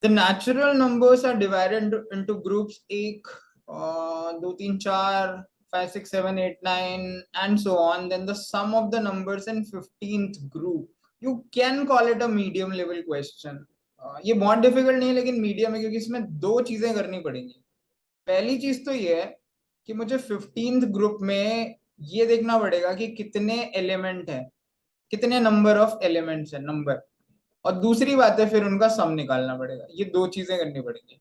The natural numbers are divided into groups 1, 2, 3, 4, 5, 6, 7, 8, 9 and so on. Then the sum of the numbers in 15th group. You can call it a medium level question. ये बहुत difficult नहीं है लेकिन medium है, क्योंकि इसमें दो चीजें करनी पड़ेंगी. पहली चीज तो ये है कि मुझे 15th ग्रुप में ये देखना पड़ेगा कि कितने एलिमेंट है, कितने नंबर ऑफ एलिमेंट्स है, नंबर. और दूसरी बात है फिर उनका सम निकालना पड़ेगा. ये दो चीजें करनी पड़ेंगी.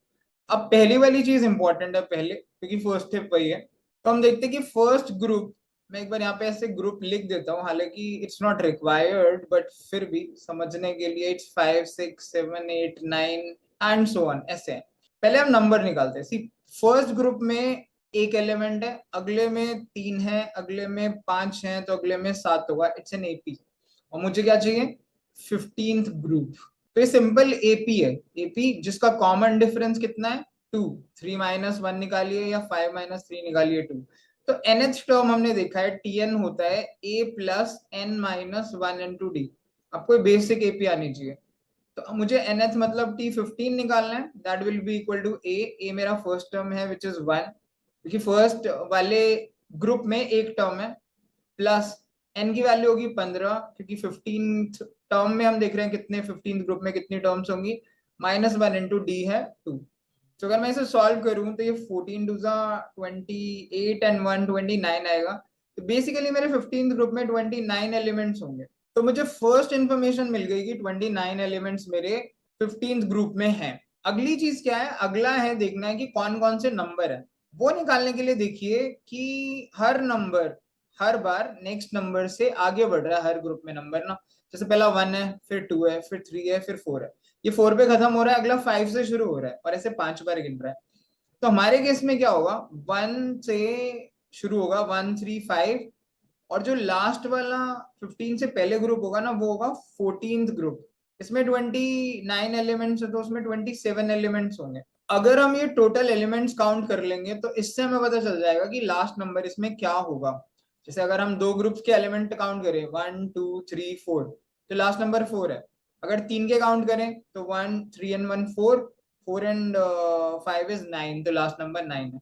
अब पहली वाली चीज इंपॉर्टेंट है पहले, क्योंकि फर्स्ट स्टेप वही है. तो हम देखते हैं कि फर्स्ट ग्रुप, मैं एक बार यहाँ पे ऐसे ग्रुप लिख देता हूँ, हालांकि इट्स नॉट रिक्वायर्ड बट फिर भी समझने के लिए इट्स 5, 6, 7, 8, 9 एंड सो ऑन, ऐसे है. पहले हम नंबर निकालते हैं. सी, फर्स्ट ग्रुप में एक एलिमेंट है, अगले में 3 है, अगले में 5 है, तो अगले में 7 होगा. It's an AP. और मुझे क्या चाहिए? 15th group. तो ये सिंपल एपी है. एपी जिसका कॉमन डिफरेंस कितना है? 2. 3 माइनस 1 निकालिए या 5 माइनस 3 निकालिए, 2. तो nth टर्म हमने देखा है tn होता है a plus n minus 1 into d. आपको बेसिक एपी आनी चाहिए. तो मुझे nth मतलब t15 निकालना है. That will be equal to a मेरा फर्स्ट टर्म है विच इज 1, क्योंकि फर्स्ट वाले ग्रुप में एक टर्म है, प्लस n की वैल्यू होगी 15, क्योंकि 15th टर्म में हम देख रहे हैं कितने 15th ग्रुप में कितनी टर्म्स होंगी, माइनस 1 इंटू डी है 2. तो अगर मैं इसे सॉल्व करूं तो ये 14 टू 28 एंड 1 29 आएगा. तो बेसिकली मेरे 15th ग्रुप में 29 एलिमेंट्स होंगे. तो मुझे फर्स्ट इंफॉर्मेशन मिल गई कि 29 एलिमेंट्स मेरे 15th ग्रुप में हैं. अगली चीज क्या है? अगला है देखना है कि कौन कौन से नंबर है. वो निकालने के लिए देखिए कि हर नंबर हर बार नेक्स्ट नंबर से आगे बढ़ रहा है. हर ग्रुप में नंबर ना, जैसे पहला 1 है, फिर 2 है, फिर 3 है, फिर 4 है. ये 4 पे खत्म हो रहा है, अगला 5 से शुरू हो रहा है और ऐसे 5 बार गिन रहा है. तो हमारे केस में क्या होगा? 1 से शुरू होगा, 1, 3, 5, और जो लास्ट वाला 15 से पहले ग्रुप होगा ना, वो होगा 14th ग्रुप. इसमें 29 एलिमेंट्स है तो उसमें 27 एलिमेंट्स होंगे. अगर हम ये टोटल एलिमेंट्स काउंट कर लेंगे तो इससे हमें पता चल जाएगा कि लास्ट नंबर इसमें क्या होगा. जैसे अगर हम दो ग्रुप्स के एलिमेंट काउंट करें 1, 2, 3, 4, तो लास्ट नंबर 4 है. अगर तीन के काउंट करें तो 1, 3 एंड 1 4, 4 एंड 5 इज 9, तो लास्ट नंबर 9 है.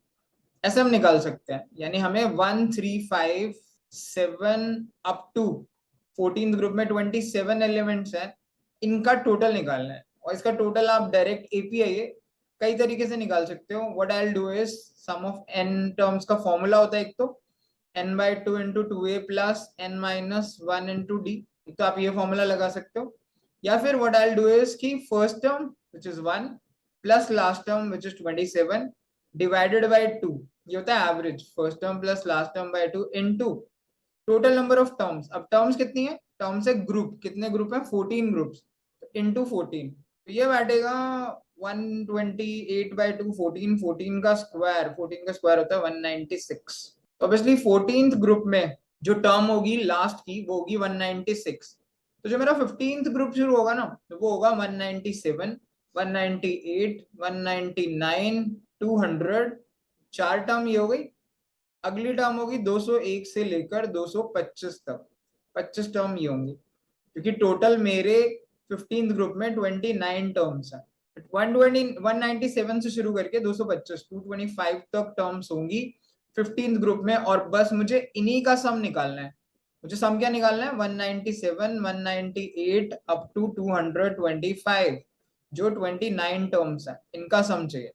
ऐसे हम निकाल सकते हैं. यानी हमें 1, 3, 5, 7 अप टू 14th ग्रुप में 27 एलिमेंट्स हैं, इनका टोटल निकालना है. और इसका टोटल आप डायरेक्ट एपीआई कई तरीके से निकाल सकते हो. What I will do is sum of n terms का फॉर्मूला होता है एक, तो n by 2 into 2a plus n minus 1 into D. तो आप ये फॉर्मूला लगा सकते हो. या फिर what I will do is कि first term which is 1 plus last term which is 27 divided by 2. ये होता है average. First term plus last term by 2 into total number of terms. अब टर्म्स कितनी है? टर्म्स है ग्रुप. कितने group है? 14 ग्रुप्स. इनटू 14, तो ये बैठेगा 128 बाई 2. 14, 14 का स्क्वायर, 14 का स्क्वायर होता है 196. ऑब्वियसली 14th ग्रुप में जो टर्म होगी लास्ट की वो होगी 196. तो जो मेरा 15th ग्रुप शुरू होगा ना, तो वो होगा 197, 198, 199, 200. चार टर्म ये हो गई. अगली टर्म होगी 201 से लेकर 225 तक. 25 टर्म ये होंगी, क्योंकि टोटल मेरे 15th ग्रुप में 29 टर्म्स हैं. 197 से शुरू करके 225, 225 तक टर्म्स होंगी 15th ग्रुप में. और बस मुझे इन्हीं का सम निकालना है. मुझे सम क्या निकालना है? 197, 198 अप टू 225, जो 29 टर्म्स है, इनका सम चाहिए.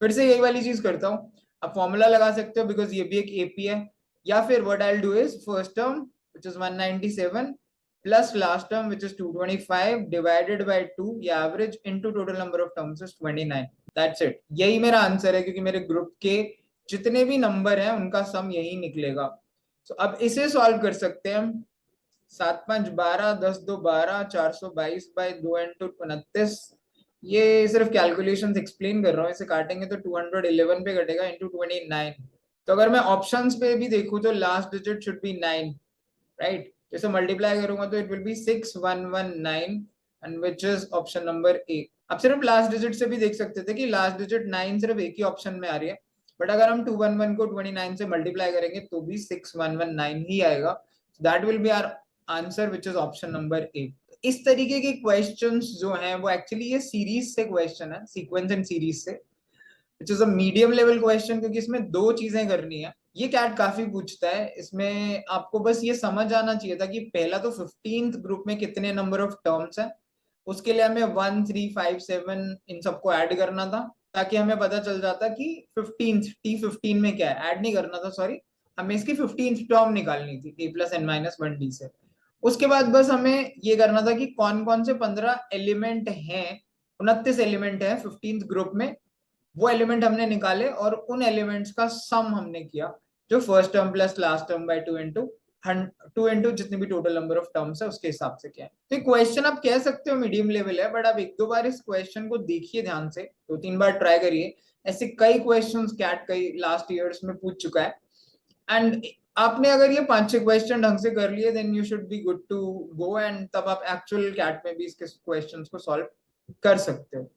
फिर से यही वाली चीज करता हूँ. आप फॉर्मूला लगा सकते हो बिकॉज ये भी एक एपी है. या फिर what I will do is first term which is 197 plus last term which is 225 divided by 2, ये average into total number of terms is 29. That's it. यही मेरा आंसर है, क्योंकि मेरे ग्रुप के जितने भी नंबर हैं उनका सम यही निकलेगा. तो अब इसे सॉल्व कर सकते हैं हम. 7, 5, 12, 10, 2, 12, 422 बाई 2 इंटू 29. ये सिर्फ कैलकुलेशंस एक्सप्लेन कर रहा हूँ. इसे काटेंगे तो 211 पे कटेगा इंटू 29. तो अगर मैं ऑप्शंस पे भी देखूं तो last digit should be 9, right. जैसे मल्टीप्लाई करूंगा तो it will be 6119 and which is option number ए. आप सिर्फ लास्ट डिजिट से भी देख सकते थे कि लास्ट डिजिट 9 सिर्फ एक ही ऑप्शन में आ रही है. बट अगर हम 211 को 29 से मल्टीप्लाई करेंगे तो भी 6119 ही आएगा. That will be our answer which is option number A. इस तरीके के क्वेश्चंस जो हैं वो एक्चुअली ये सीरीज से क्वेश्चन है, सीक्वेंस एंड सीरीज से, which is a medium level question, क्योंकि इसमें दो चीजें करनी है। ये कैट काफी पूछता है, इसमें आपको बस ये समझ आना चाहिए था कि पहला तो 15th ग्रुप में कितने नंबर ऑफ टर्म्स है, उसके लिए हमें 1 3 5 7 इन सबको ऐड करना था, ताकि हमें पता चल जाता कि 15 में क्या है। ऐड नहीं करना था, सॉरी, हमें इसकी 15th टर्म निकालनी थी a plus N minus 1d से। उसके बाद बस हमें ये करना था कि कौन कौन से 15 एलिमेंट हैं, 29 एलिमेंट हैं 15th ग्रुप में, वो एलिमेंट हमने निकाले और उन एलिमेंट्स का सम हमने किया, जो first term plus last term by 2 into जितनी भी टोटल नंबर ऑफ टर्म्स है उसके हिसाब से क्या है। तो क्वेश्चन आप कह सकते हो मीडियम लेवल है, बट आप एक दो बार इस क्वेश्चन को देखिए ध्यान से, 2 3 बार ट्राई करिए। ऐसे कई क्वेश्चंस कैट कई लास्ट ईयर्स में पूछ चुका है, एंड आपने अगर ये 5 6 क्वेश्चन ढंग से कर लिए then you should be good to go, and तब आप एक्चुअल कैट में भी इसके क्वेश्चंस को सॉल्व कर सकते हो।